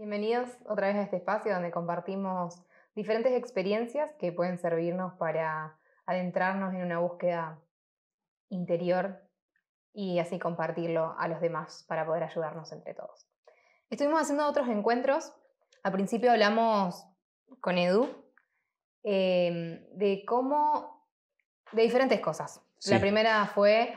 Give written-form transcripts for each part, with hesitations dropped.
Bienvenidos otra vez a este espacio donde compartimos diferentes experiencias que pueden servirnos para adentrarnos en una búsqueda interior y así compartirlo a los demás para poder ayudarnos entre todos. Estuvimos haciendo otros encuentros. Al principio hablamos con Edu de diferentes cosas. Sí. La primera fue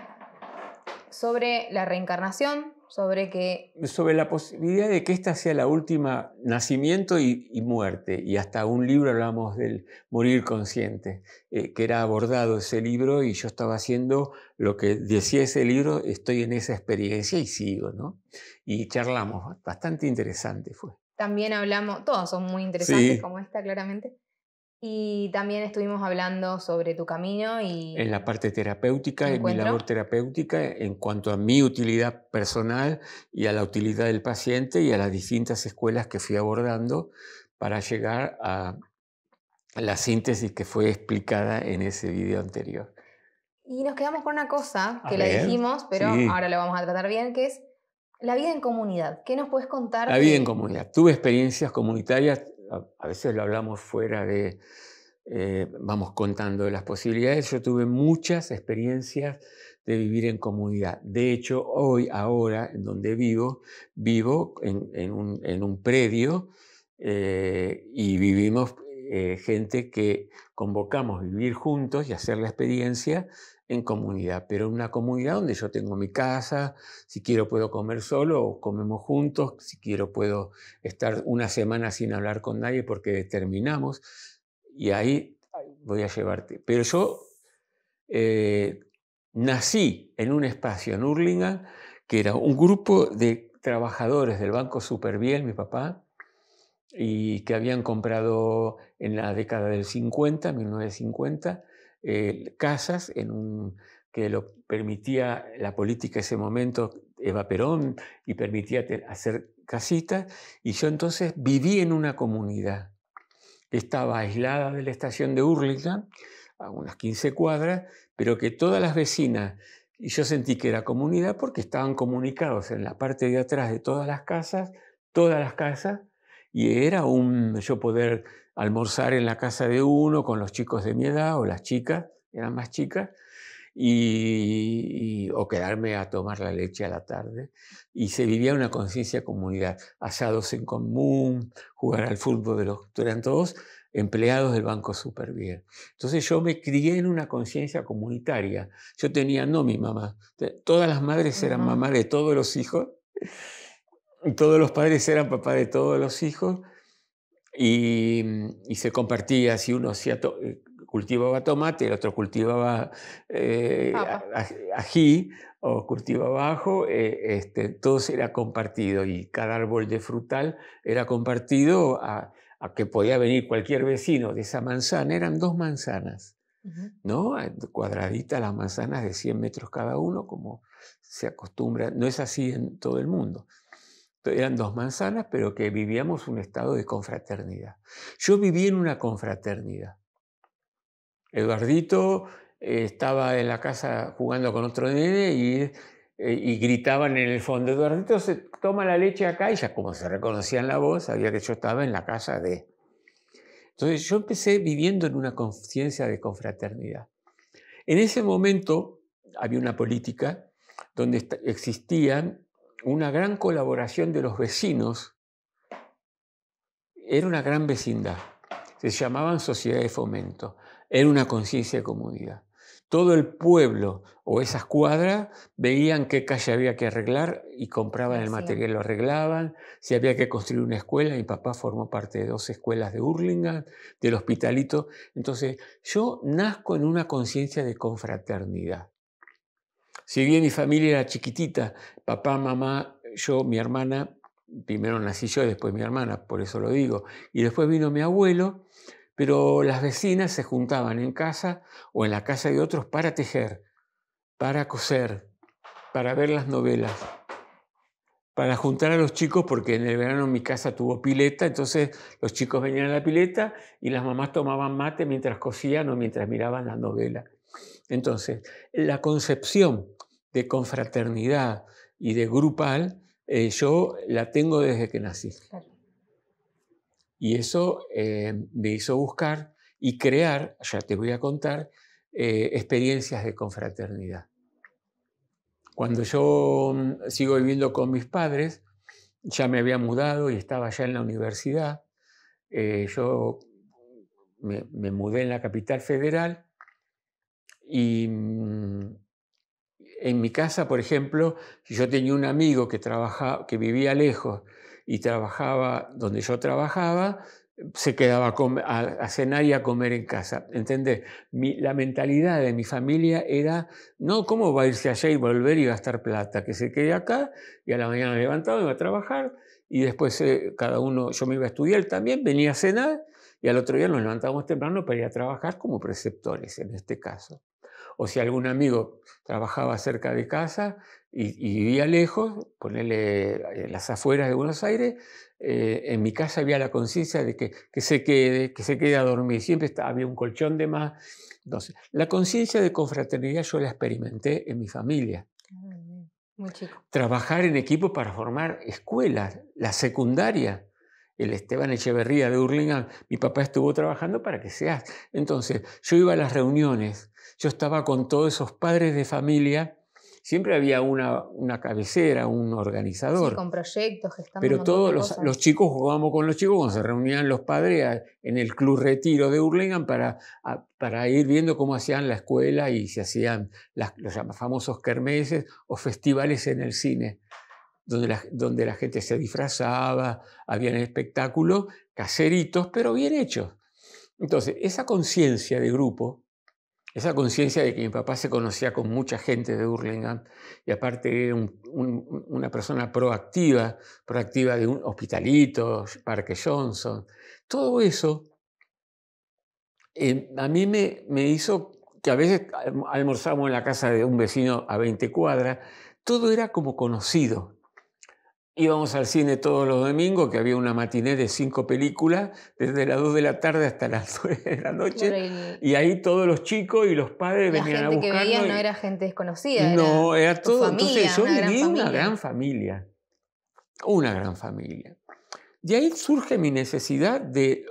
sobre la reencarnación, Sobre la posibilidad de que esta sea la última nacimiento y muerte. Y hasta un libro hablamos del morir consciente, que era abordado ese libro y yo estaba haciendo lo que decía ese libro, estoy en esa experiencia y sigo, ¿no? Y charlamos, bastante interesante fue. También hablamos, todos son muy interesantes Sí. como esta claramente. Y también estuvimos hablando sobre tu camino y En la parte terapéutica, en mi encuentro. labor terapéutica, en cuanto a mi utilidad personal y a la utilidad del paciente y a las distintas escuelas que fui abordando para llegar a la síntesis que fue explicada en ese video anterior. Y nos quedamos con una cosa A que la ver, dijimos, pero sí. ahora lo vamos a tratar bien, que es la vida en comunidad. ¿Qué nos puedes contar La vida en comunidad. Tuve experiencias comunitarias, a veces lo hablamos fuera de, vamos contando de las posibilidades. Yo tuve muchas experiencias de vivir en comunidad. De hecho, ahora, en donde vivo en un predio y vivimos gente que convocamos a vivir juntos y hacer la experiencia en comunidad, pero en una comunidad donde yo tengo mi casa, si quiero puedo comer solo o comemos juntos, si quiero puedo estar una semana sin hablar con nadie porque terminamos y ahí voy a llevarte. Pero yo nací en un espacio en Hurlingham que era un grupo de trabajadores del Banco Superviel, mi papá, y que habían comprado en la década del 50, 1950, casas que lo permitía la política ese momento, Eva Perón, y permitía hacer casitas, y yo entonces viví en una comunidad que estaba aislada de la estación de Hurlingham, a unas 15 cuadras, pero que todas las vecinas, y yo sentí que era comunidad porque estaban comunicados en la parte de atrás de todas las casas, y era yo poder almorzar en la casa de uno con los chicos de mi edad o las chicas, eran más chicas, o quedarme a tomar la leche a la tarde. Y se vivía una conciencia de comunidad, asados en común, jugar al fútbol, eran todos empleados del Banco Superviel. Entonces yo me crié en una conciencia comunitaria. Yo tenía, no mi mamá, todas las madres eran mamá de todos los hijos, y todos los padres eran papá de todos los hijos, y se compartía, si uno cultivaba tomate, el otro cultivaba Papa. ají o cultivaba ajo, todo era compartido y cada árbol de frutal era compartido a que podía venir cualquier vecino de esa manzana, eran 2 manzanas, ¿no? Cuadraditas las manzanas de 100 metros cada uno, como se acostumbra, no es así en todo el mundo. Eran 2 manzanas, pero que vivíamos un estado de confraternidad. Yo viví en una confraternidad. Eduardito estaba en la casa jugando con otro nene y gritaban en el fondo, Eduardito se toma la leche acá, y ya como se reconocían la voz, sabía que yo estaba en la casa de... Entonces yo empecé viviendo en una conciencia de confraternidad. En ese momento había una política donde existían una gran colaboración de los vecinos. Era una gran vecindad. Se llamaban sociedades de fomento. Era una conciencia de comunidad. Todo el pueblo o esas cuadras veían qué calle había que arreglar y compraban el material, lo arreglaban. Si había que construir una escuela, mi papá formó parte de 2 escuelas de Hurlingham, del Hospitalito. Entonces, yo nazco en una conciencia de confraternidad. Si bien mi familia era chiquitita, papá, mamá, yo, mi hermana, primero nací yo y después mi hermana, por eso lo digo, y después vino mi abuelo, pero las vecinas se juntaban en casa o en la casa de otros para tejer, para coser, para ver las novelas, para juntar a los chicos, porque en el verano mi casa tuvo pileta, entonces los chicos venían a la pileta y las mamás tomaban mate mientras cosían o mientras miraban la novela. Entonces, la concepción de confraternidad y de grupal, yo la tengo desde que nací. Claro. Y eso me hizo buscar y crear, ya te voy a contar, experiencias de confraternidad. Cuando yo sigo viviendo con mis padres, ya me había mudado y estaba ya en la universidad. Yo me mudé en la capital federal y en mi casa, por ejemplo, si yo tenía un amigo que vivía lejos y trabajaba donde yo trabajaba, se quedaba a cenar y a comer en casa. ¿Entendés? La mentalidad de mi familia era, no, ¿cómo va a irse allá y volver y gastar plata? Que se quede acá y a la mañana me levantaba, iba a trabajar y después cada uno, yo me iba a estudiar también, venía a cenar y al otro día nos levantábamos temprano para ir a trabajar como preceptores en este caso. O si algún amigo trabajaba cerca de casa y vivía lejos, ponerle en las afueras de Buenos Aires, en mi casa había la conciencia de que se quede a dormir. Siempre había un colchón de más. Entonces, la conciencia de confraternidad yo la experimenté en mi familia. Muy chico. Trabajar en equipo para formar escuelas, la secundaria. El Esteban Echeverría de Hurlingham, mi papá estuvo trabajando para que sea. Entonces, yo iba a las reuniones, yo estaba con todos esos padres de familia, siempre había una cabecera, un organizador. Sí, con proyectos, gestando pero un montón todos de cosas. los chicos jugábamos con los chicos cuando se reunían los padres en el Club Retiro de Hurlingham para ir viendo cómo hacían la escuela y se hacían los famosos kermeses o festivales en el cine, donde la gente se disfrazaba, habían espectáculos caseritos, pero bien hechos. Entonces, esa conciencia de grupo, esa conciencia de que mi papá se conocía con mucha gente de Hurlingham y aparte era una persona proactiva de un Hospitalito, Parque Johnson, todo eso a mí me hizo que a veces almorzábamos en la casa de un vecino a 20 cuadras, todo era como conocido. Íbamos al cine todos los domingos, que había una matiné de 5 películas, desde las 2 de la tarde hasta las 9 de la noche, Claro, y ahí todos los chicos y los padres venían a buscarnos. La gente que veías no era gente desconocida, no, era tu todo. familia, Entonces yo una gran viví familia. una gran familia. De ahí surge mi necesidad de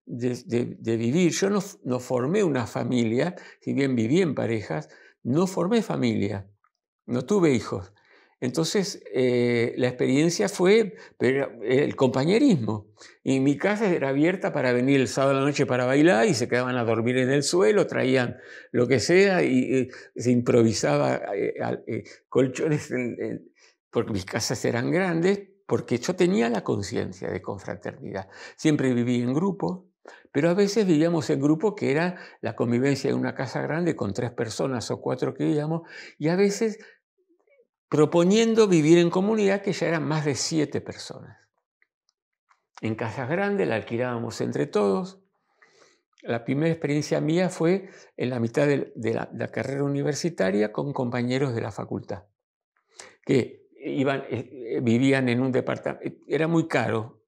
vivir. Yo no formé una familia, si bien viví en parejas, no formé familia, no tuve hijos. Entonces, la experiencia fue el compañerismo. Y mi casa era abierta para venir el sábado a la noche para bailar y se quedaban a dormir en el suelo, traían lo que sea y se improvisaba colchones, porque mis casas eran grandes, porque yo tenía la conciencia de confraternidad. Siempre viví en grupo, pero a veces vivíamos en grupo que era la convivencia de una casa grande con 3 personas o 4 que vivíamos, y a veces proponiendo vivir en comunidad que ya eran más de 7 personas. En casas grandes la alquilábamos entre todos. La primera experiencia mía fue en la mitad de la carrera universitaria con compañeros de la facultad, que vivían en un departamento, era muy caro,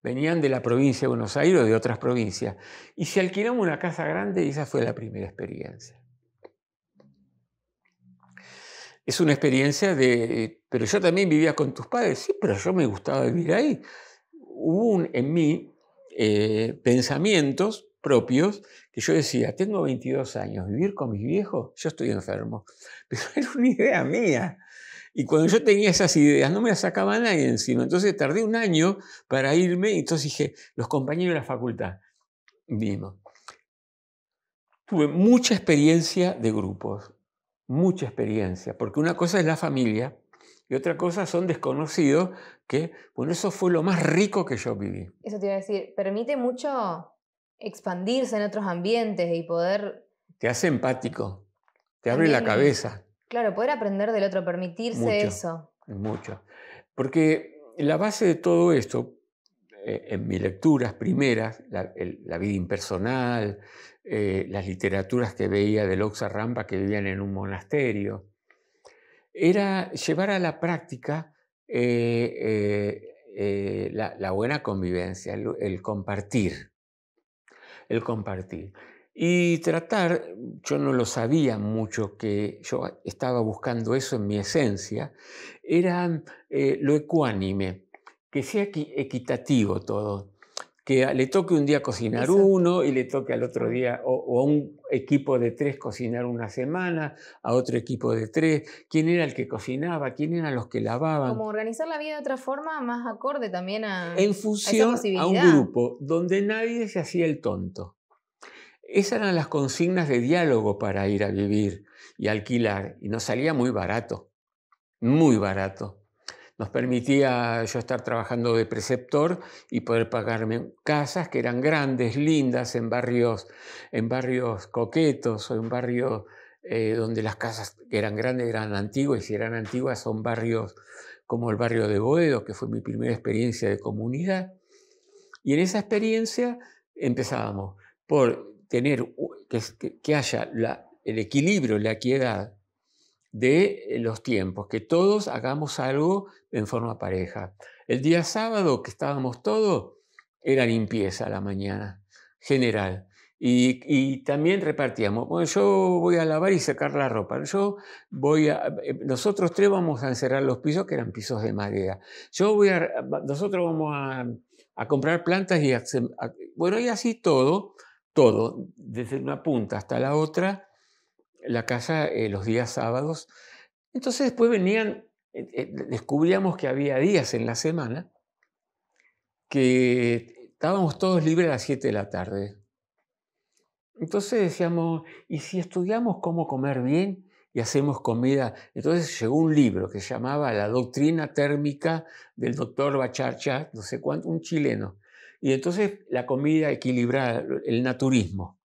venían de la provincia de Buenos Aires o de otras provincias, y se alquilamos una casa grande y esa fue la primera experiencia. Es una experiencia pero yo también vivía con tus padres, sí, pero yo me gustaba vivir ahí. Hubo en mí pensamientos propios que yo decía, tengo 22 años, vivir con mis viejos, yo estoy enfermo. Pero era una idea mía. Y cuando yo tenía esas ideas, no me las sacaba nadie encima. Entonces tardé un año para irme y entonces dije, los compañeros de la facultad, vimos. Tuve mucha experiencia de grupos. Mucha experiencia, porque una cosa es la familia y otra cosa son desconocidos que, bueno, eso fue lo más rico que yo viví. Eso te iba a decir, permite mucho expandirse en otros ambientes y poder... Te hace empático, te abre la cabeza. Claro, poder aprender del otro, permitirse eso. Mucho. Porque la base de todo esto, en mis lecturas primeras, la vida impersonal, las literaturas que veía de Loxa Rampa que vivían en un monasterio, era llevar a la práctica la buena convivencia, el compartir. El compartir. Y tratar, yo no lo sabía mucho, que yo estaba buscando eso en mi esencia, era lo ecuánime, que sea equitativo todo. que le toque un día cocinar Eso. uno y le toque al otro día, o a un equipo de 3 cocinar una semana, a otro equipo de 3, quién era el que cocinaba, quién eran los que lavaban, Como organizar la vida de otra forma más acorde también a en esa función a un posibilidad. grupo donde nadie se hacía el tonto. Esas eran las consignas de diálogo para ir a vivir y alquilar, y nos salía muy barato, muy barato. Nos permitía yo estar trabajando de preceptor y poder pagarme casas que eran grandes, lindas, en barrios coquetos o en barrios donde las casas que eran grandes eran antiguas, y si eran antiguas son barrios como el barrio de Boedo, que fue mi primera experiencia de comunidad. Y en esa experiencia empezábamos por tener que haya el equilibrio, la equidad de los tiempos, que todos hagamos algo en forma pareja. El día sábado que estábamos todos, era limpieza a la mañana, general. Y también repartíamos, bueno, yo voy a lavar y secar la ropa, nosotros 3 vamos a encerrar los pisos, que eran pisos de madera. Nosotros vamos a comprar plantas bueno, y así todo, desde una punta hasta la otra, la casa los días sábados. Entonces después descubríamos que había días en la semana que estábamos todos libres a las 7 de la tarde. Entonces decíamos, ¿y si estudiamos cómo comer bien y hacemos comida? Entonces llegó un libro que se llamaba La doctrina térmica del doctor Bacharcha, no sé cuánto, un chileno. Y entonces la comida equilibrada, el naturismo.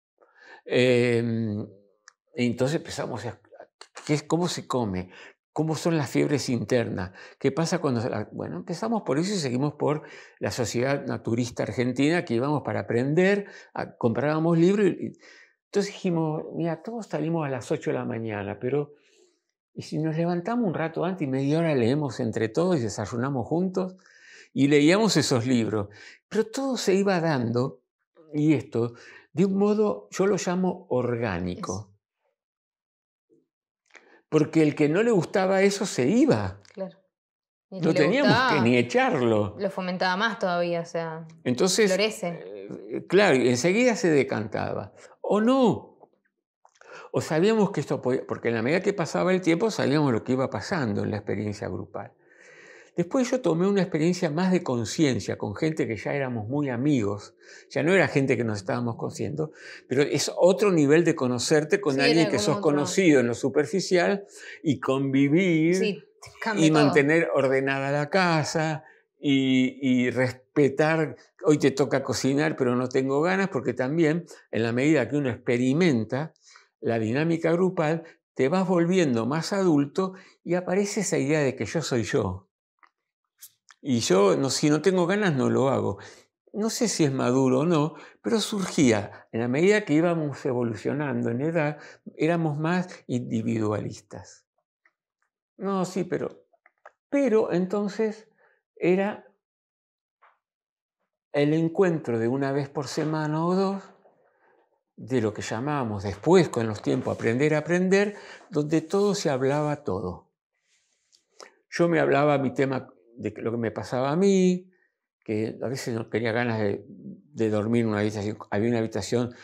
Entonces empezamos cómo se come, cómo son las fiebres internas, qué pasa cuando... Bueno, empezamos por eso y seguimos por la Sociedad Naturista Argentina, que íbamos para aprender, comprábamos libros. Entonces dijimos, mira, todos salimos a las 8 de la mañana, pero ¿y si nos levantamos un rato antes y media hora leemos entre todos y desayunamos juntos? Y leíamos esos libros. Pero todo se iba dando, y esto, de un modo, yo lo llamo orgánico. Eso. Porque el que no le gustaba eso se iba. Claro. Y el que No le teníamos que ni gustaba echarlo. lo fomentaba más todavía, o sea, Entonces, florece. claro, enseguida se decantaba. O no. O sabíamos que esto podía, porque en la medida que pasaba el tiempo sabíamos lo que iba pasando en la experiencia grupal. Después yo tomé una experiencia más de conciencia con gente que ya éramos muy amigos. Ya no era gente que nos estábamos conociendo, pero es otro nivel de conocerte con Sí, alguien era que como sos otro. conocido en lo superficial y convivir Sí, y cambia todo. mantener ordenada la casa y respetar. Hoy te toca cocinar, pero no tengo ganas, porque también en la medida que uno experimenta la dinámica grupal, te vas volviendo más adulto y aparece esa idea de que yo soy yo. Y yo, si no tengo ganas, no lo hago. No sé si es maduro o no, pero surgía. En la medida que íbamos evolucionando en edad, éramos más individualistas. No, sí, pero entonces era el encuentro de una vez por semana o 2, de lo que llamábamos después, con los tiempos, aprender a aprender, donde todo se hablaba todo. Yo me hablaba mi tema de lo que me pasaba a mí, que a veces no tenía ganas de dormir en una habitación. Había una habitación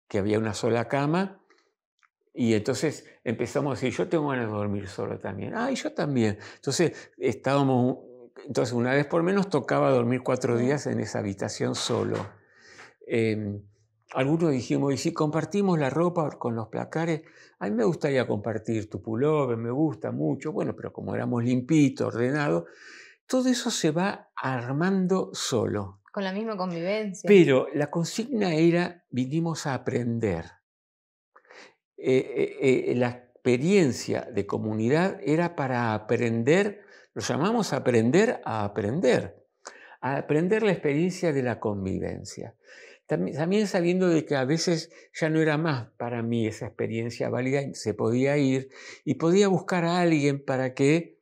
que había una sola cama, y entonces empezamos a decir, yo tengo ganas de dormir solo también. Ah, y yo también. Entonces una vez por menos tocaba dormir 4 días en esa habitación solo. Algunos dijimos, ¿y si compartimos la ropa con los placares? A mí me gustaría compartir tu pullover, me gusta mucho. Bueno, pero como éramos limpitos, ordenados, todo eso se va armando solo. Con la misma convivencia. Pero la consigna era, vinimos a aprender. La experiencia de comunidad era para aprender, lo llamamos aprender a aprender la experiencia de la convivencia. También sabiendo de que a veces ya no era más para mí esa experiencia válida, se podía ir y podía buscar a alguien para que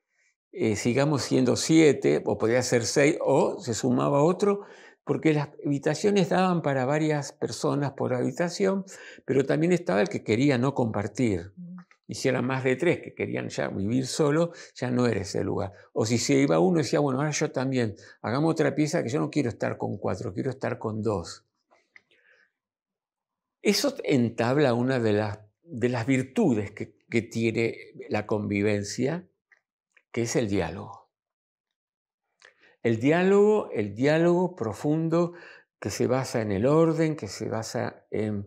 sigamos siendo 7, o podía ser 6, o se sumaba otro, porque las habitaciones daban para varias personas por habitación, pero también estaba el que quería no compartir Y si eran más de 3 que querían ya vivir solo, ya no era ese lugar. O si se iba uno, decía, bueno, ahora yo también, hagamos otra pieza que yo no quiero estar con 4, quiero estar con 2. Eso entabla una de las virtudes que tiene la convivencia, que es el diálogo. El diálogo profundo que se basa en el orden, que se basa en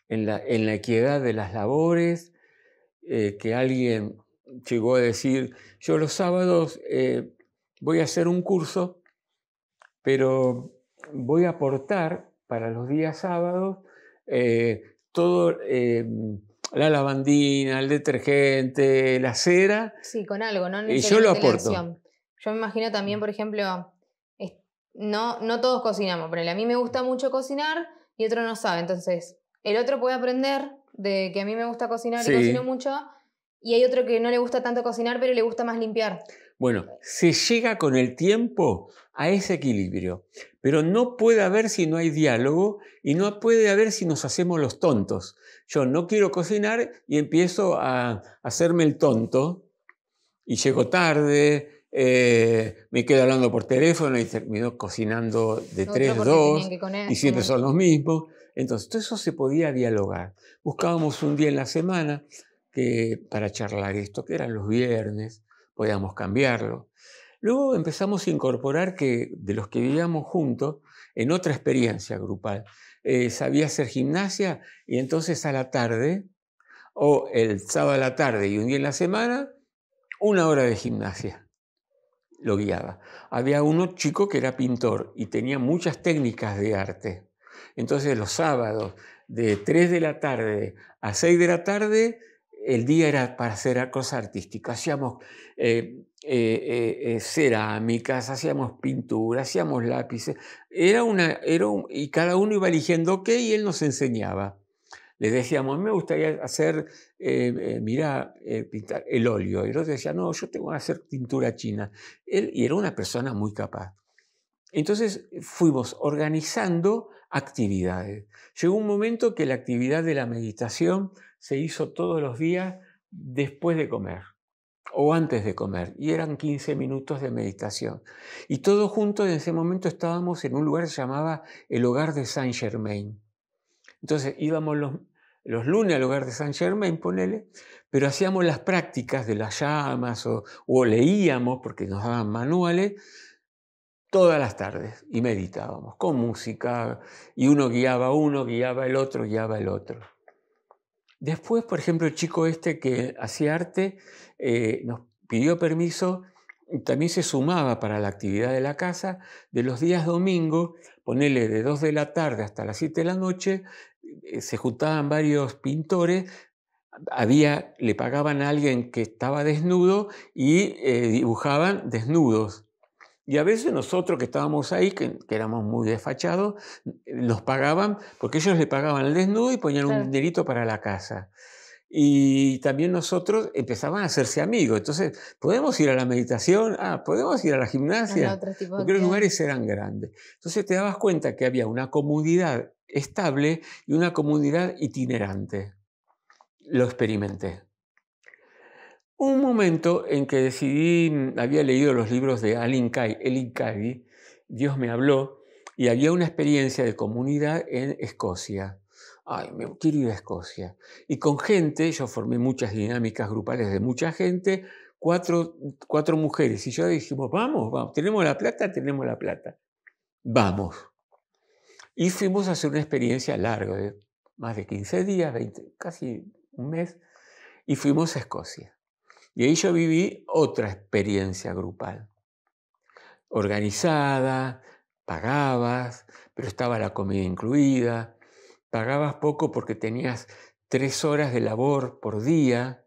la equidad de las labores, que alguien llegó a decir, yo los sábados voy a hacer un curso, pero voy a aportar para los días sábados todo, la lavandina, el detergente, la cera. Sí, con algo, no Y yo lo necesariamente la aporto. acción. Yo me imagino también, por ejemplo, no todos cocinamos, pero a mí me gusta mucho cocinar y otro no sabe. Entonces, el otro puede aprender de que a mí me gusta cocinar y cocino Sí. mucho, y hay otro que no le gusta tanto cocinar, pero le gusta más limpiar. Bueno, se llega con el tiempo a ese equilibrio, pero no puede haber si no hay diálogo y no puede haber si nos hacemos los tontos. Yo no quiero cocinar y empiezo a hacerme el tonto y llego tarde, me quedo hablando por teléfono y termino cocinando de Otro 3, porque 2 tenían que y siempre comer. son los mismos. Entonces, todo eso se podía dialogar. Buscábamos un día en la semana para charlar esto, que eran los viernes, podíamos cambiarlo. Luego empezamos a incorporar que de los que vivíamos juntos, en otra experiencia grupal, sabía hacer gimnasia y entonces a la tarde, o el sábado a la tarde y un día en la semana, 1 hora de gimnasia lo guiaba. Había uno chico que era pintor y tenía muchas técnicas de arte. Entonces los sábados de 3 de la tarde a 6 de la tarde, el día era para hacer cosas artísticas. Hacíamos cerámicas, hacíamos pintura, hacíamos lápices. Y cada uno iba eligiendo qué y él nos enseñaba. Le decíamos, me gustaría hacer, pintar el óleo. Y el otro decía, no, yo tengo que hacer pintura china. Y era una persona muy capaz. Entonces fuimos organizando actividades. Llegó un momento que la actividad de la meditación se hizo todos los días después de comer o antes de comer. Y eran 15 minutos de meditación. Y todos juntos en ese momento estábamos en un lugar que se llamaba el Hogar de Saint Germain. Entonces íbamos los lunes al Hogar de Saint Germain, ponele, pero hacíamos las prácticas de las llamas o leíamos, porque nos daban manuales, todas las tardes y meditábamos con música y uno, guiaba el otro, guiaba el otro. Después, por ejemplo, el chico este que hacía arte nos pidió permiso, también se sumaba para la actividad de la casa, de los días domingos, ponele de 2 de la tarde hasta las 7 de la noche, se juntaban varios pintores, le pagaban a alguien que estaba desnudo y dibujaban desnudos. Y a veces nosotros que estábamos ahí, que éramos muy desfachados, nos pagaban, porque ellos le pagaban el desnudo y ponían un dinerito para la casa. Y también nosotros empezaban a hacerse amigos. Entonces, ¿podemos ir a la meditación? ¿Podemos ir a la gimnasia? Porque los lugares eran grandes. Entonces te dabas cuenta que había una comunidad estable y una comunidad itinerante. Lo experimenté. Un momento en que había leído los libros de Elin Cady, Dios me habló, y había una experiencia de comunidad en Escocia. Ay, me quiero ir a Escocia. Y con gente, yo formé muchas dinámicas grupales de mucha gente, cuatro mujeres. Y yo dijimos, vamos, tenemos la plata, vamos. Y fuimos a hacer una experiencia larga, de más de 15 días, casi un mes, y fuimos a Escocia. Y ahí yo viví otra experiencia grupal. Organizada, pagabas, pero estaba la comida incluida. Pagabas poco porque tenías 3 horas de labor por día.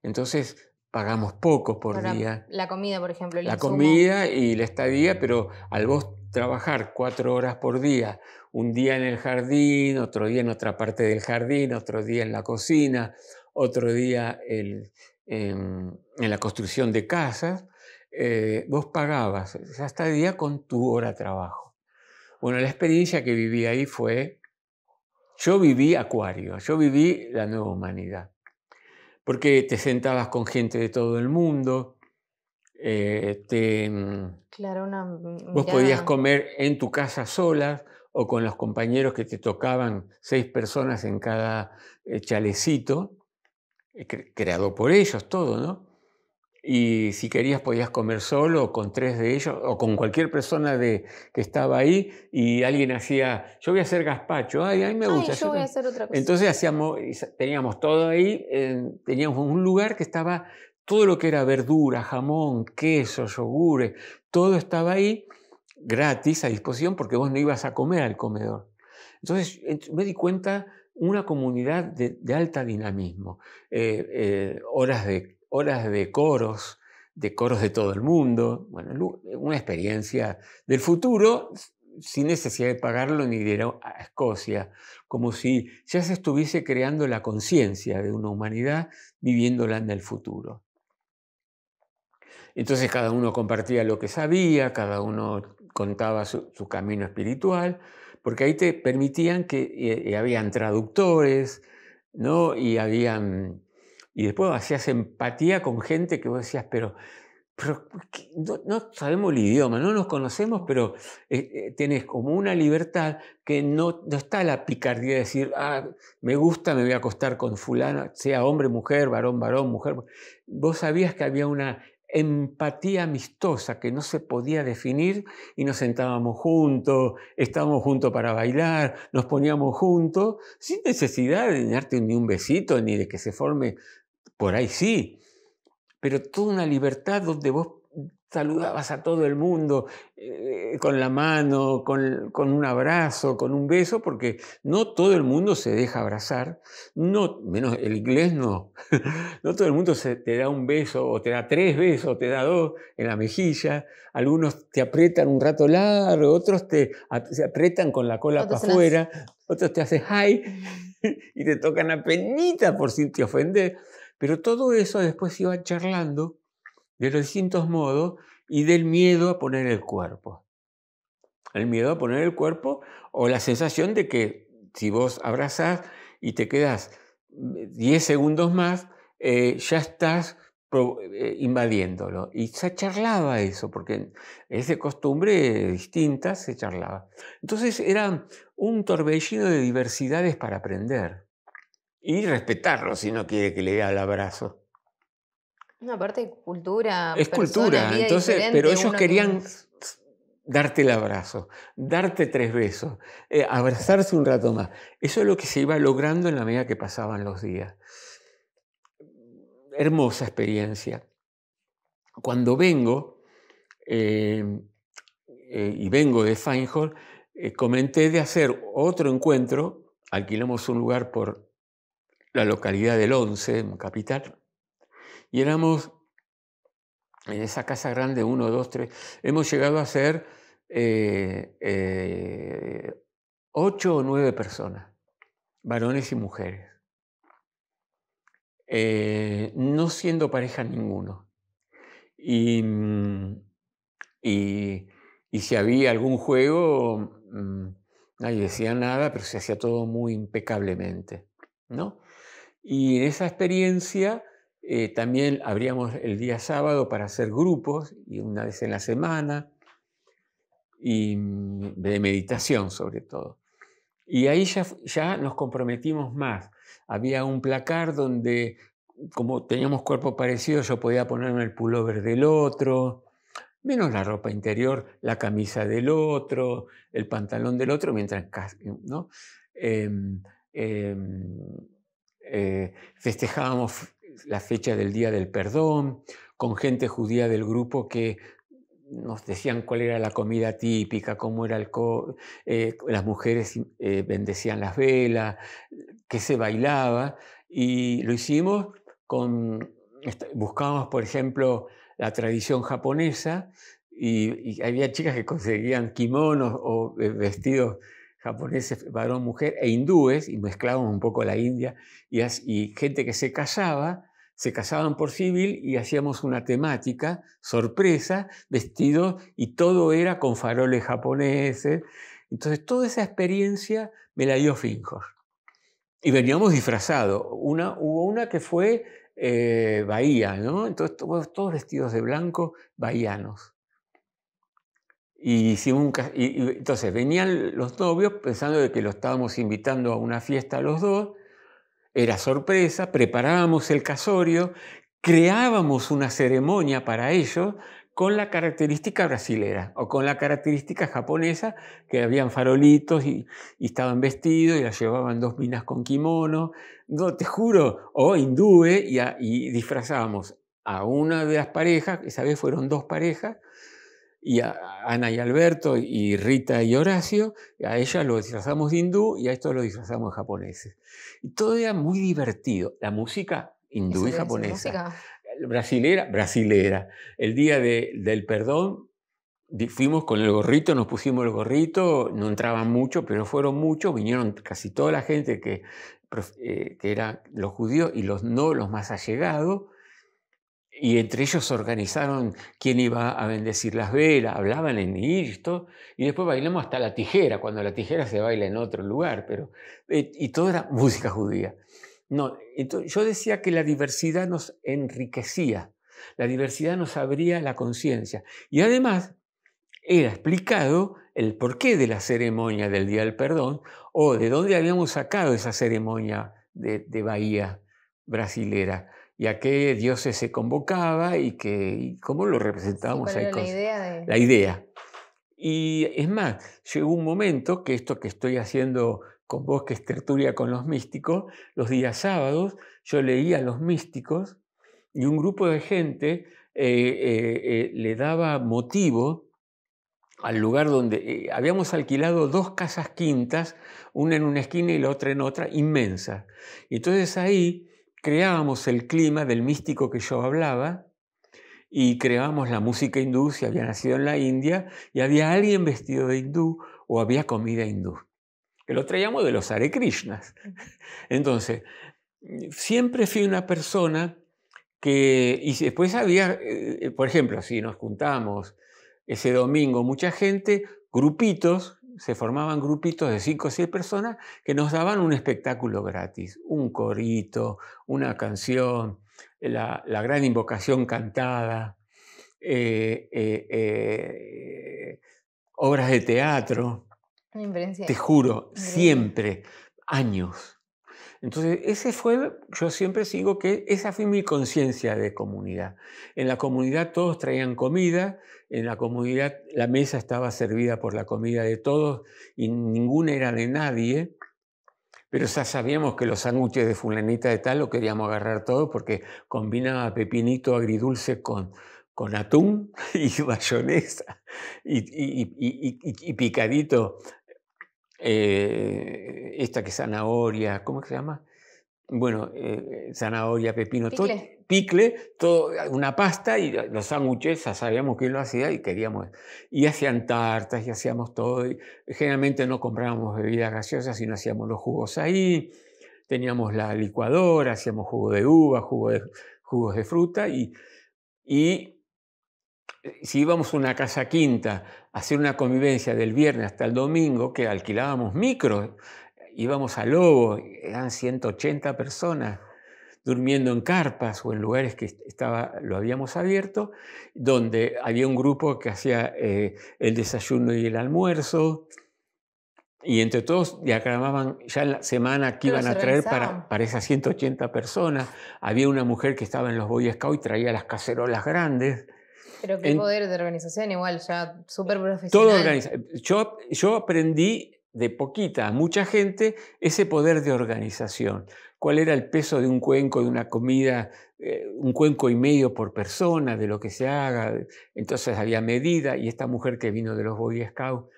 Entonces pagamos poco por día. La comida, por ejemplo, el La insumo. comida y la estadía, pero al vos trabajar 4 horas por día, un día en el jardín, otro día en otra parte del jardín, otro día en la cocina, otro día en la construcción de casas, vos pagabas esa estadía con tu hora de trabajo. Bueno, la experiencia que viví ahí fue, yo viví Acuario, yo viví la nueva humanidad. porque te sentabas con gente de todo el mundo, Claro, una vos podías mirada. comer en tu casa solas o con los compañeros que te tocaban, 6 personas en cada chalecito, creado por ellos todo, ¿no? Y si querías podías comer solo o con 3 de ellos o con cualquier persona que estaba ahí y alguien hacía, yo voy a hacer gazpacho, ay, a mí me Ay, gusta. yo voy a hacer otra cosa. Entonces teníamos todo ahí, teníamos un lugar que estaba, todo lo que era verdura, jamón, queso, yogures, todo estaba ahí gratis a disposición porque vos no ibas a comer al comedor. Entonces me di cuenta, una comunidad de alta dinamismo, horas de coros de todo el mundo, bueno, una experiencia del futuro sin necesidad de pagarlo ni de ir a Escocia, como si ya se estuviese creando la conciencia de una humanidad viviéndola en el futuro. Entonces cada uno compartía lo que sabía, cada uno contaba su camino espiritual, porque ahí te permitían que habían traductores, ¿no? Y después hacías empatía con gente que vos decías, pero no sabemos el idioma, no nos conocemos, pero tenés como una libertad que no está la picardía de decir, me gusta, me voy a acostar con fulano, sea hombre, mujer, varón, mujer. Vos sabías que había una empatía amistosa que no se podía definir y nos sentábamos juntos, estábamos juntos para bailar, nos poníamos juntos, sin necesidad de darte ni un besito, ni de que se forme, por ahí sí, pero toda una libertad donde vos saludabas a todo el mundo con la mano, con un abrazo, con un beso, porque no todo el mundo se deja abrazar, no, menos el inglés no. No todo el mundo te da un beso, o te da 3 besos, o te da 2 en la mejilla. Algunos te aprietan un rato largo, otros se aprietan con la cola para Otras zonas. afuera, otros te hacen hi y te tocan apenita por si te ofendes. Pero todo eso después iba charlando de los distintos modos y del miedo a poner el cuerpo. El miedo a poner el cuerpo o la sensación de que si vos abrazás y te quedás 10 segundos más, ya estás invadiéndolo. Y se charlaba eso, porque es de costumbre distinta, se charlaba. Entonces era un torbellino de diversidades para aprender y respetarlo si no quiere que le dé el abrazo. Una parte de cultura, Es personas, cultura, vida entonces, pero diferente, ellos uno que querían más. darte el abrazo, darte 3 besos, abrazarse un rato más. Eso es lo que se iba logrando en la medida que pasaban los días. Hermosa experiencia. Cuando vengo, y vengo de Feinhold, comenté de hacer otro encuentro, alquilamos un lugar por la localidad del Once, en Capital, y éramos en esa casa grande, 1, 2, 3, hemos llegado a ser 8 o 9 personas, varones y mujeres, no siendo pareja ninguno. Y si había algún juego, nadie decía nada, pero se hacía todo muy impecablemente, ¿no? Y en esa experiencia también abríamos el día sábado para hacer grupos, y una vez en la semana, y de meditación sobre todo. Y ahí ya nos comprometimos más. Había un placar donde, como teníamos cuerpo parecido, yo podía ponerme el pullover del otro, menos la ropa interior, la camisa del otro, el pantalón del otro, mientras, ¿no? Festejábamos la fecha del Día del Perdón, con gente judía del grupo que nos decían cuál era la comida típica, cómo era las mujeres bendecían las velas, qué se bailaba, y lo hicimos buscábamos, por ejemplo, la tradición japonesa, y había chicas que conseguían kimonos o vestidos japoneses, varón, mujer, e hindúes, y mezclábamos un poco la India, y gente que se casaban por civil y hacíamos una temática, sorpresa, vestidos, y todo era con faroles japoneses. Entonces toda esa experiencia me la dio Feinhold. Y veníamos disfrazados. Hubo una que fue bahía, ¿no? Entonces todos vestidos de blanco, bahianos. Y entonces venían los novios pensando de que lo estábamos invitando a una fiesta a los dos. Era sorpresa, preparábamos el casorio, creábamos una ceremonia para ellos con la característica brasilera o con la característica japonesa, que habían farolitos y estaban vestidos y las llevaban dos minas con kimono, no, te juro, o hindúe, y disfrazábamos a una de las parejas, esa vez fueron dos parejas, y a Ana y Alberto, y Rita y Horacio, a ella lo disfrazamos de hindú y a estos lo disfrazamos de japoneses. Y todo era muy divertido. La música hindú y japonesa, brasilera. El día del perdón fuimos con el gorrito, nos pusimos el gorrito, no entraban muchos, pero fueron muchos, vinieron casi toda la gente que eran los judíos y los más allegados. Y entre ellos organizaron quién iba a bendecir las velas, hablaban en yiddish, y después bailamos hasta la tijera, cuando la tijera se baila en otro lugar, y todo era música judía. No, entonces, yo decía que la diversidad nos enriquecía, la diversidad nos abría la conciencia, y además era explicado el porqué de la ceremonia del Día del Perdón, o de dónde habíamos sacado esa ceremonia de Bahía brasilera, y a qué dioses se convocaba y cómo lo representábamos sí, ahí. La idea. Y es más, llegó un momento que esto que estoy haciendo con vos, que es tertulia con los místicos, los días sábados yo leía a los místicos y un grupo de gente le daba motivo al lugar donde habíamos alquilado dos casas quintas, una en una esquina y la otra en otra, inmensas. Y entonces ahí creábamos el clima del místico que yo hablaba y creábamos la música hindú, si había nacido en la India, y había alguien vestido de hindú o había comida hindú, que lo traíamos de los Hare Krishnas. Entonces, siempre fui una persona que, y después había, por ejemplo, si nos juntamos ese domingo mucha gente, grupitos, se formaban grupitos de 5 o 6 personas que nos daban un espectáculo gratis, un corito, una canción, la gran invocación cantada, obras de teatro, te juro, siempre, años. Entonces, yo siempre sigo que esa fue mi conciencia de comunidad. En la comunidad todos traían comida, en la comunidad la mesa estaba servida por la comida de todos y ninguna era de nadie, pero ya sabíamos que los sándwiches de fulanita de tal lo queríamos agarrar todo porque combinaba pepinito agridulce con atún y mayonesa y picadito, esta que es zanahoria, ¿cómo se llama? Bueno, zanahoria, pepino, picle, todo, una pasta, y los sándwiches, ya sabíamos quién lo hacía y queríamos. Y hacían tartas y hacíamos todo. Y generalmente no comprábamos bebidas gaseosas, sino hacíamos los jugos ahí. Teníamos la licuadora, hacíamos jugo de uva, jugos de fruta. Y si íbamos a una casa quinta a hacer una convivencia del viernes hasta el domingo, que alquilábamos micros, íbamos a Lobo, eran 180 personas durmiendo en carpas o en lugares que lo habíamos abierto, donde había un grupo que hacía el desayuno y el almuerzo, y entre todos diagramaban ya en la semana que iban a traer para esas 180 personas. Había una mujer que estaba en los Boy Scouts y traía las cacerolas grandes. Pero qué poder de organización, igual, ya súper profesional. Todo organizado. Yo aprendí de poquita a mucha gente ese poder de organización. ¿Cuál era el peso de un cuenco, de una comida, un cuenco y medio por persona, de lo que se haga? Entonces había medida, y esta mujer que vino de los Boy Scouts,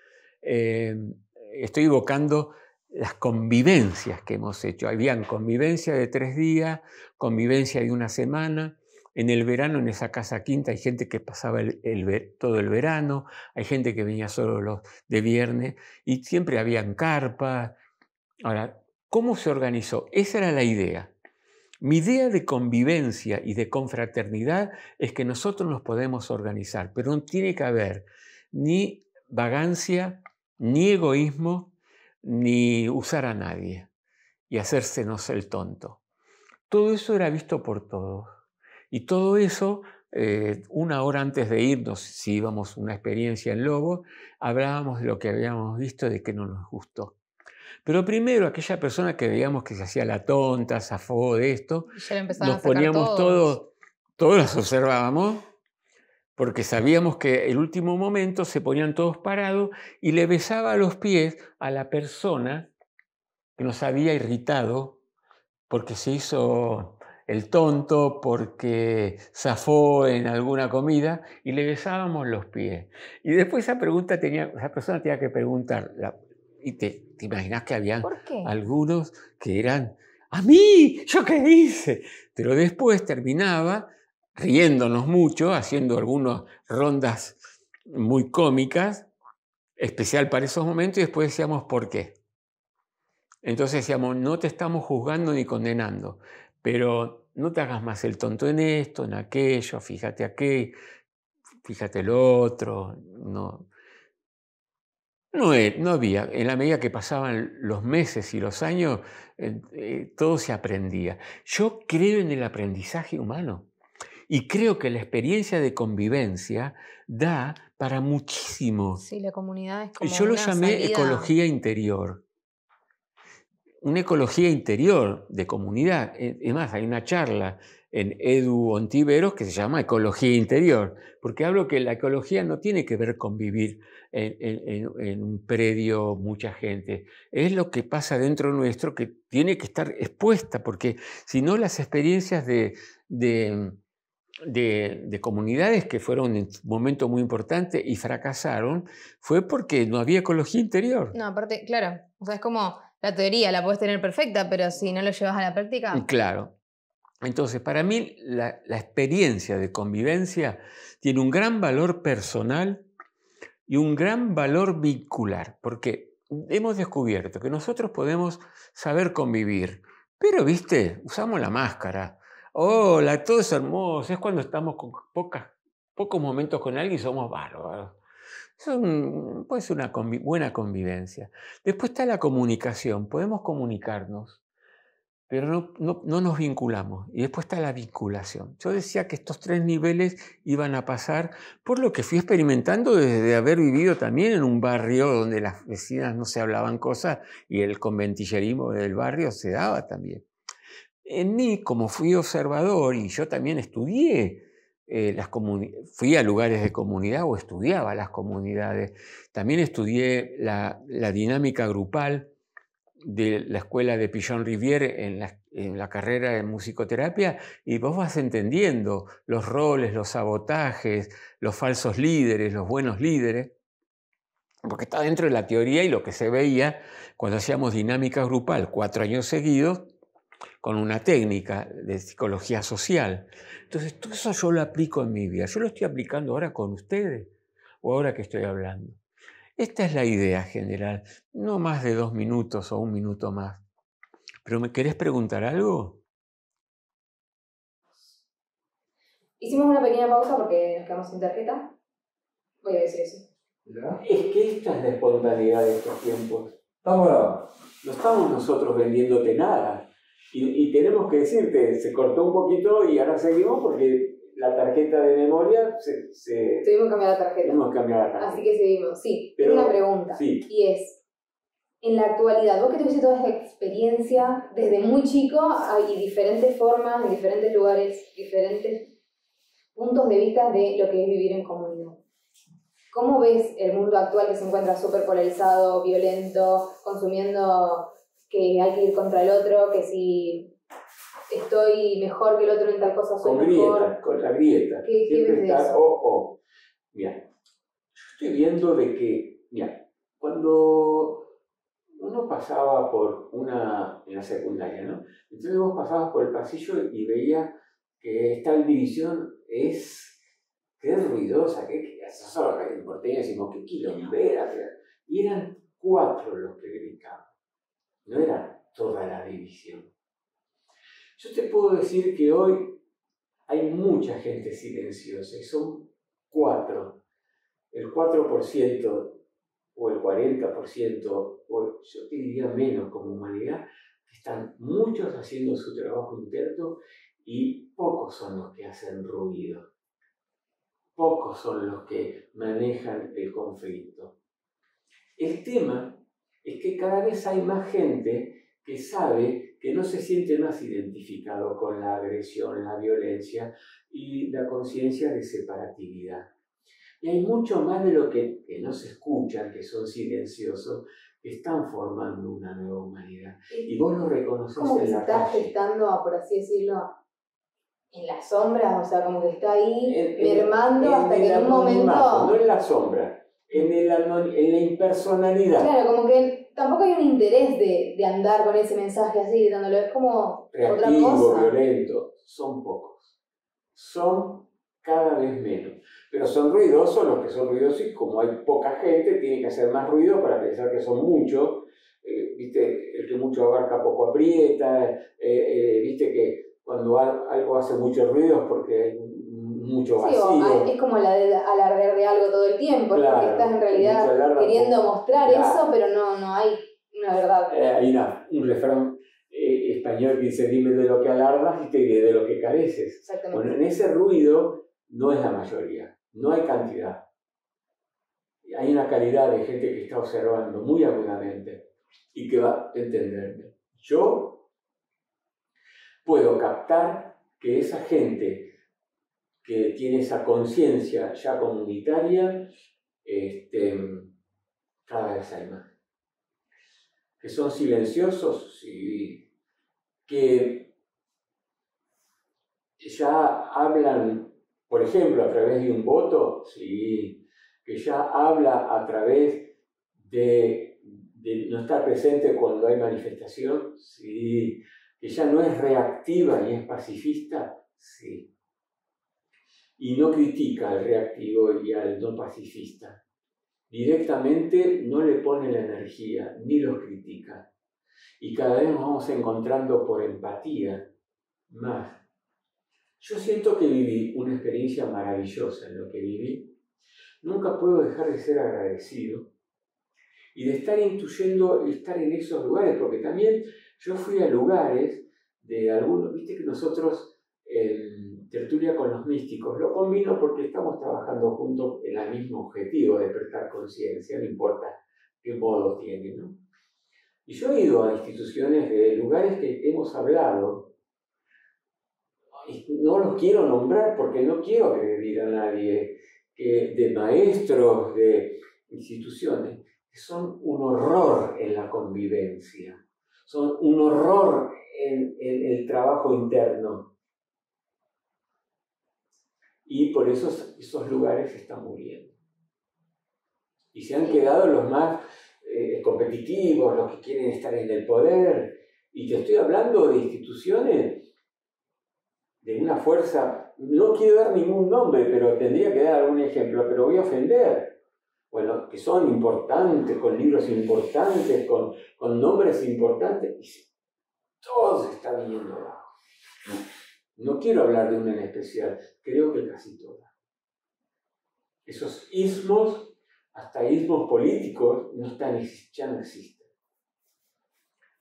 estoy evocando las convivencias que hemos hecho. Habían convivencia de 3 días, convivencia de una semana. En el verano, en esa casa quinta, hay gente que pasaba todo el verano, hay gente que venía solo los de viernes, y siempre habían carpas. Ahora, ¿cómo se organizó? Esa era la idea. Mi idea de convivencia y de confraternidad es que nosotros nos podemos organizar, pero no tiene que haber ni vagancia, ni egoísmo, ni usar a nadie y hacérsenos el tonto. todo eso era visto por todos. Y todo eso, una hora antes de irnos, si íbamos a una experiencia en Lobo, hablábamos de lo que habíamos visto, de que no nos gustó. Pero primero, aquella persona que veíamos que se hacía la tonta, zafó de esto, Y ya lo empezaban nos a sacar poníamos todos. todos los observábamos, porque sabíamos que el último momento se ponían todos parados y le besaba los pies a la persona que nos había irritado porque se hizo el tonto, porque zafó en alguna comida y le besábamos los pies. Y después esa persona tenía que preguntar, y te imaginas que habían ¿Por qué? algunos que eran, ¡a mí! ¿Yo qué hice? Pero después terminaba riéndonos mucho, haciendo algunas rondas muy cómicas, especial para esos momentos, y después decíamos, ¿por qué? Entonces decíamos, no te estamos juzgando ni condenando, pero no te hagas más el tonto en esto, en aquello, fíjate aquí, fíjate el otro. No había, en la medida que pasaban los meses y los años, todo se aprendía. Yo creo en el aprendizaje humano y creo que la experiencia de convivencia da para muchísimo. Sí, la comunidad es como Yo lo una llamé salida. ecología interior. Una ecología interior de comunidad. Es más, hay una charla en Edu Ontiveros que se llama Ecología Interior, porque hablo que la ecología no tiene que ver con vivir en un predio, mucha gente. Es lo que pasa dentro nuestro que tiene que estar expuesta, porque si no las experiencias de comunidades que fueron en un momento muy importante y fracasaron, fue porque no había ecología interior. No, aparte, claro, o sea, es como la teoría, la puedes tener perfecta, pero si no lo llevas a la práctica. Claro. Entonces, para mí, la experiencia de convivencia tiene un gran valor personal y un gran valor vincular, porque hemos descubierto que nosotros podemos saber convivir, pero, viste, usamos la máscara. Hola, todo es hermoso, es cuando estamos con pocos momentos con alguien y somos bárbaros. Puede ser una buena convivencia. Después está la comunicación, podemos comunicarnos, pero no nos vinculamos. Y después está la vinculación. Yo decía que estos 3 niveles iban a pasar por lo que fui experimentando desde haber vivido también en un barrio donde las vecinas no se hablaban cosas y el conventillerismo del barrio se daba también. En mí, como fui observador y yo también estudié, fui a lugares de comunidad o estudiaba las comunidades, también estudié la dinámica grupal de la escuela de Pichon Rivière en la carrera de musicoterapia, y vos vas entendiendo los roles, los sabotajes, los falsos líderes, los buenos líderes, porque está dentro de la teoría y lo que se veía cuando hacíamos dinámica grupal 4 años seguidos con una técnica de psicología social. Entonces, todo eso yo lo aplico en mi vida. Yo lo estoy aplicando ahora con ustedes o ahora que estoy hablando. Esta es la idea general, no más de 2 minutos o 1 minuto más. ¿Pero me querés preguntar algo? Hicimos una pequeña pausa porque nos quedamos sin tarjeta. Voy a decir eso. ¿Verdad? Es que esta es la espontaneidad de estos tiempos. No estamos nosotros vendiéndote nada. Y tenemos que decirte, se cortó un poquito y ahora seguimos porque la tarjeta de memoria Tuvimos que cambiar la tarjeta. Tuvimos que cambiar la tarjeta. Así que seguimos. Sí, Pero, tengo una pregunta. Sí. Y es, en la actualidad, vos que tuviste toda esta experiencia desde muy chico, hay diferentes formas, en diferentes lugares, diferentes puntos de vista de lo que es vivir en comunidad. ¿Cómo ves el mundo actual que se encuentra súper polarizado, violento, consumiendo que hay que ir contra el otro, que si estoy mejor que el otro en tal cosa soy mejor? Con la grieta. ¿Qué ves de eso? Mira, yo estoy viendo de que, mira, cuando uno pasaba en la secundaria, ¿no? Entonces vos pasabas por el pasillo y veías que esta división qué ruidosa, en porteño decimos que quilombera, y eran 4 los que gritaban, no era toda la división. Yo te puedo decir que hoy hay mucha gente silenciosa y son 4, el 4% o el 40%, o yo te diría menos como humanidad, Están muchos haciendo su trabajo interno y pocos son los que hacen ruido. Pocos son los que manejan el conflicto. El tema es que cada vez hay más gente que sabe que no se siente más identificado con la agresión, la violencia y la conciencia de separatividad. Y hay mucho más de lo que no se escuchan, que son silenciosos, que están formando una nueva humanidad. Y vos lo reconoces en la calle. Como que se está gestando, por así decirlo, en las sombras, o sea, como que está ahí mermando hasta que en un momento... No en la sombra, en la impersonalidad. Claro, como que tampoco hay un interés de andar con ese mensaje así, gritándolo, es como reactivo, otra cosa. Violento, son pocos. Son cada vez menos. Pero son ruidosos los que son ruidosos y como hay poca gente, tiene que hacer más ruido para pensar que son muchos. ¿Viste? El que mucho abarca poco aprieta. ¿Viste? Que cuando algo hace mucho ruido es porque hay mucho vacío. Sí, es como alardear de algo todo el tiempo, claro, porque estás en realidad queriendo mostrar eso, pero no hay una verdad. Hay un refrán español que dice: dime de lo que alardas y te diré de lo que careces. Exactamente. Bueno, en ese ruido no es la mayoría, no hay cantidad. Hay una calidad de gente que está observando muy agudamente y que va a entenderme. Yo puedo captar que esa gente que tiene esa conciencia ya comunitaria, cada vez hay más. Que son silenciosos, sí. Que ya hablan, por ejemplo, a través de un voto, sí. Que ya habla a través de no estar presente cuando hay manifestación, sí. Que ya no es reactiva ni es pacifista, sí. Y no critica al reactivo y al no pacifista. Directamente no le pone la energía, ni los critica. Y cada vez nos vamos encontrando por empatía más. Yo siento que viví una experiencia maravillosa en lo que viví. Nunca puedo dejar de ser agradecido y de estar intuyendo estar en esos lugares, porque también yo fui a lugares de algunos, viste que nosotros en Tertulia con los Místicos lo combino porque estamos trabajando juntos en el mismo objetivo, despertar conciencia, no importa qué modo tiene, ¿no? Y yo he ido a instituciones de lugares que hemos hablado, y no los quiero nombrar porque no quiero agredir a nadie, de maestros, de instituciones, que son un horror en la convivencia, son un horror en el trabajo interno. Y por eso esos lugares están muriendo. Y se han quedado los más competitivos, los que quieren estar en el poder. Y te estoy hablando de instituciones de una fuerza, no quiero dar ningún nombre, pero tendría que dar algún ejemplo, pero voy a ofender. Bueno, que son importantes, con libros importantes, con nombres importantes, y todos se están viniendo abajo. No quiero hablar de una en especial, creo que casi todas. Esos ismos, hasta ismos políticos, ya no existen.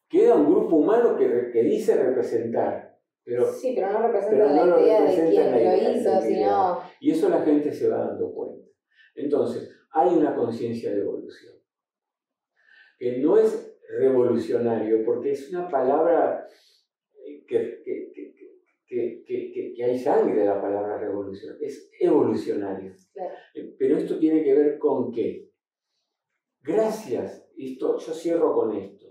Queda un grupo humano que dice representar. Sí, pero no representa la idea de quién lo hizo, sino... Y eso la gente se va dando cuenta. Entonces, hay una conciencia de evolución. Que no es revolucionario, porque es una palabra que hay sangre de la palabra revolución. Es evolucionario. Claro. Pero esto tiene que ver con qué. Gracias, yo cierro con esto.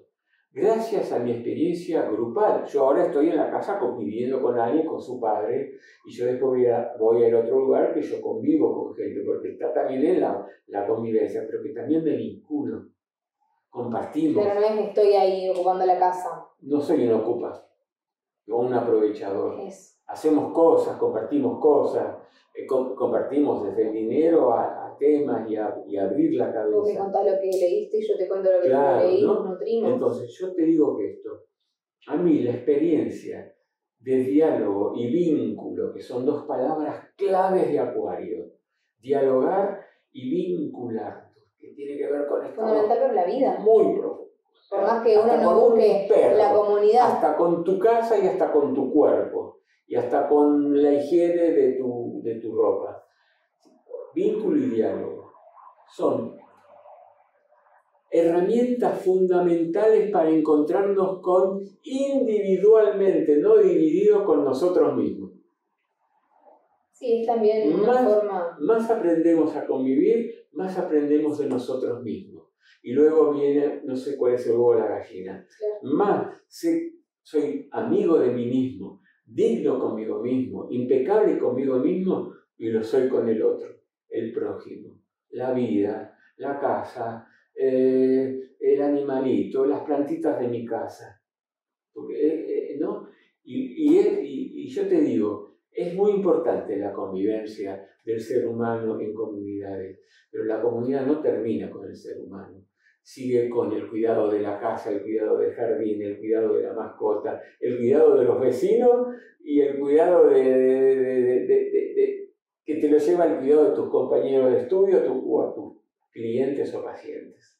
Gracias a mi experiencia grupal, yo ahora estoy en la casa conviviendo con alguien, con su padre, y yo después voy a ir a otro lugar que yo convivo con gente, porque está también en la convivencia, pero que también me vinculo, compartimos. Pero no es que estoy ahí ocupando la casa. No soy un ocupa, o un aprovechador. Hacemos cosas, compartimos cosas, compartimos desde el dinero a temas y a abrir la cabeza. Vos me contás lo que leíste y yo te cuento lo que leí, ¿no? Nos nutrimos. Entonces, yo te digo que a mí la experiencia de diálogo y vínculo, que son dos palabras claves de Acuario, dialogar y vincular, que tiene que ver con esto. Fundamental para la vida. Muy profundo. Por más que uno no busque la comunidad. Hasta con tu casa y hasta con tu cuerpo. Y hasta con la higiene de tu ropa. Vínculo y diálogo son herramientas fundamentales para encontrarnos individualmente, no dividido con nosotros mismos. Sí, es también una forma... Más aprendemos a convivir, más aprendemos de nosotros mismos. Y luego viene, no sé cuál es el huevo de la gallina, claro. Más soy amigo de mí mismo, digno conmigo mismo, impecable conmigo mismo, y lo soy con el otro, el prójimo, la vida, la casa, el animalito, las plantitas de mi casa. ¿No? Y yo te digo, es muy importante la convivencia del ser humano en comunidades, pero la comunidad no termina con el ser humano. Sigue con el cuidado de la casa, el cuidado del jardín, el cuidado de la mascota, el cuidado de los vecinos y el cuidado que te lo lleva al cuidado de tus compañeros de estudio o a tus clientes o pacientes.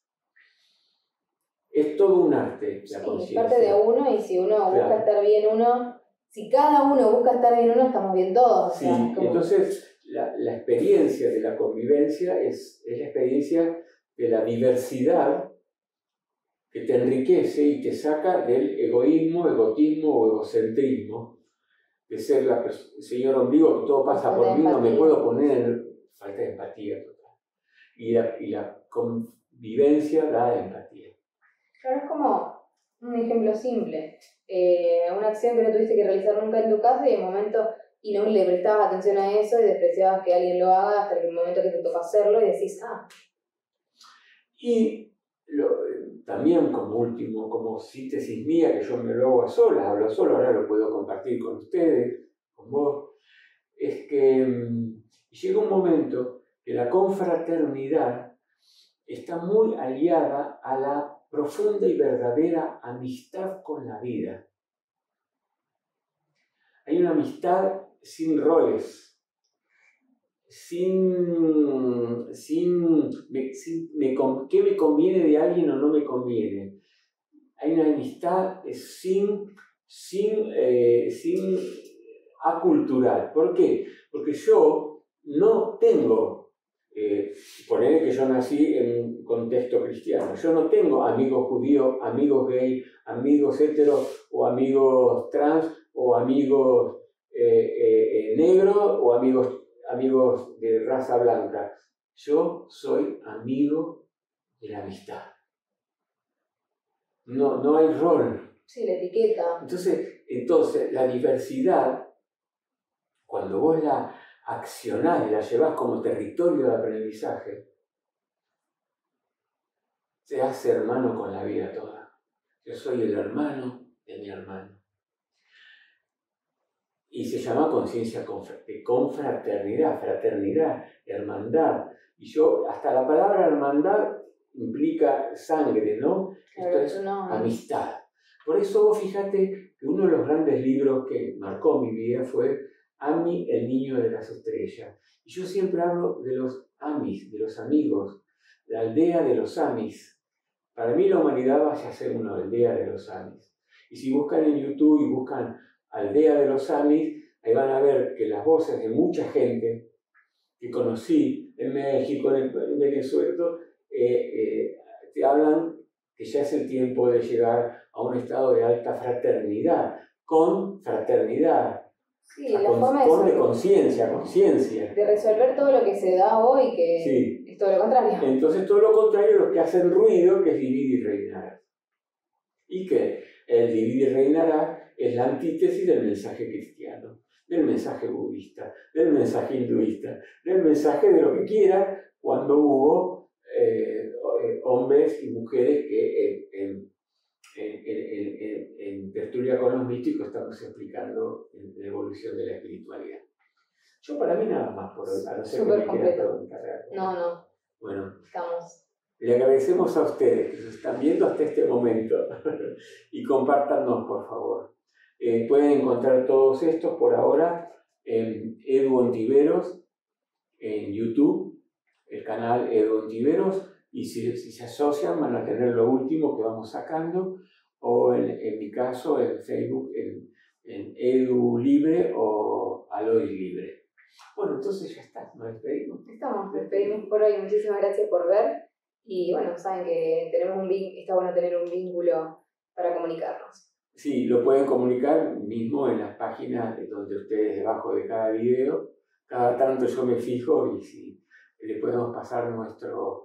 Es todo un arte la conciencia. Es parte de uno, y si uno busca estar bien uno, si cada uno busca estar bien uno, estamos bien todos. Sí, entonces la experiencia de la convivencia es la experiencia de la diversidad que te enriquece y te saca del egoísmo, egotismo o egocentrismo, de ser el señor ombligo que todo pasa por mí, no me puedo poner en falta de empatía total. Y la convivencia da empatía. Claro, es como un ejemplo simple. Una acción que no tuviste que realizar nunca en tu casa y el momento, y no le prestabas atención a eso y despreciabas que alguien lo haga hasta el momento que te toca hacerlo y decís, Y también como último, como síntesis mía, que yo me lo hago a solas, hablo solo, ahora lo puedo compartir con ustedes, con vos, es que llega un momento que la confraternidad está muy aliada a la profunda y verdadera amistad con la vida. Hay una amistad sin roles, qué me conviene de alguien o no me conviene. Hay una amistad sin acultural. ¿Por qué? Porque yo no tengo, ponele que yo nací en un contexto cristiano, yo no tengo amigos judíos, amigos gay, amigos heteros o amigos trans o amigos negros o amigos de raza blanca. Yo soy amigo de la amistad. No hay rol. Sí, la etiqueta. Entonces, la diversidad, cuando vos la accionás y la llevás como territorio de aprendizaje, se hace hermano con la vida toda. Yo soy el hermano de mi hermano. Y se llama conciencia de confraternidad, fraternidad, hermandad. Y hasta la palabra hermandad implica sangre, ¿no? Claro, esto es amistad. Por eso vos fíjate que uno de los grandes libros que marcó mi vida fue Ami, el niño de las estrellas. Y yo siempre hablo de los amis, de los amigos, la aldea de los amis. Para mí la humanidad va a ser una aldea de los amis. Y si buscan en YouTube y buscan aldea de los amis, ahí van a ver que las voces de mucha gente que conocí en México, en Venezuela, te hablan que ya es el tiempo de llegar a un estado de alta fraternidad, con fraternidad, sí, la forma de conciencia, de resolver todo lo que se da hoy, que sí. Es todo lo contrario. Entonces todo lo contrario, los que hacen ruido, que es dividir y reinar. Y que el dividir y reinar es la antítesis del mensaje cristiano, del mensaje budista, del mensaje hinduista, del mensaje de lo que quiera, cuando hubo hombres y mujeres que en tertulia con los místicos estamos explicando la evolución de la espiritualidad. Yo para mí nada más por hoy, a no ser que me quieran preguntar algo. No. Bueno, estamos. Le agradecemos a ustedes que nos están viendo hasta este momento y compártanos, por favor. Pueden encontrar todos estos por ahora en Edu Ontiveros, en YouTube, el canal Edu Ontiveros, y si se asocian van a tener lo último que vamos sacando, o en mi caso en Facebook, en Edu Libre o Aloy Libre. Bueno, entonces ya está, nos despedimos. Nos despedimos por hoy. Muchísimas gracias por ver. Y bueno, saben que está bueno tener un vínculo para comunicarnos. Sí, lo pueden comunicar mismo en las páginas donde ustedes debajo de cada video. Cada tanto yo me fijo y si le podemos pasar nuestro...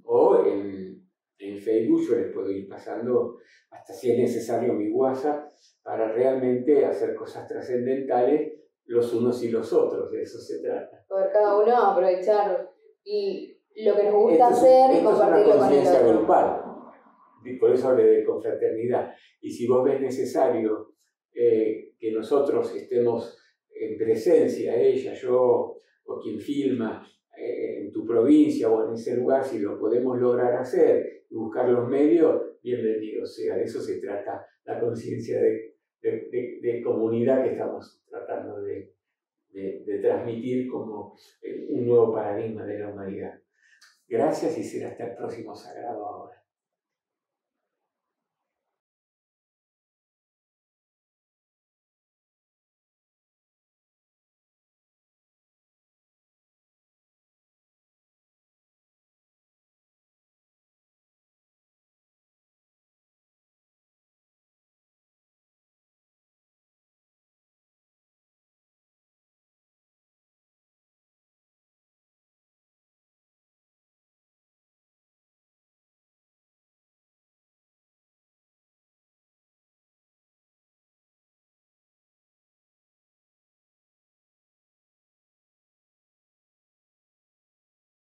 O en Facebook yo les puedo ir pasando, hasta si es necesario, mi WhatsApp, para realmente hacer cosas trascendentales los unos y los otros. De eso se trata. Poder cada uno aprovechar lo que nos gusta hacer y compartirlo con el otro. Grupal. Y por eso hablé de confraternidad. Y si vos ves necesario que nosotros estemos en presencia, ella, yo o quien filma, en tu provincia o en ese lugar, si lo podemos lograr hacer y buscar los medios, bienvenido sea. De eso se trata la conciencia de comunidad que estamos tratando de transmitir como un nuevo paradigma de la humanidad. Gracias y será hasta el próximo Sagrado Ahora.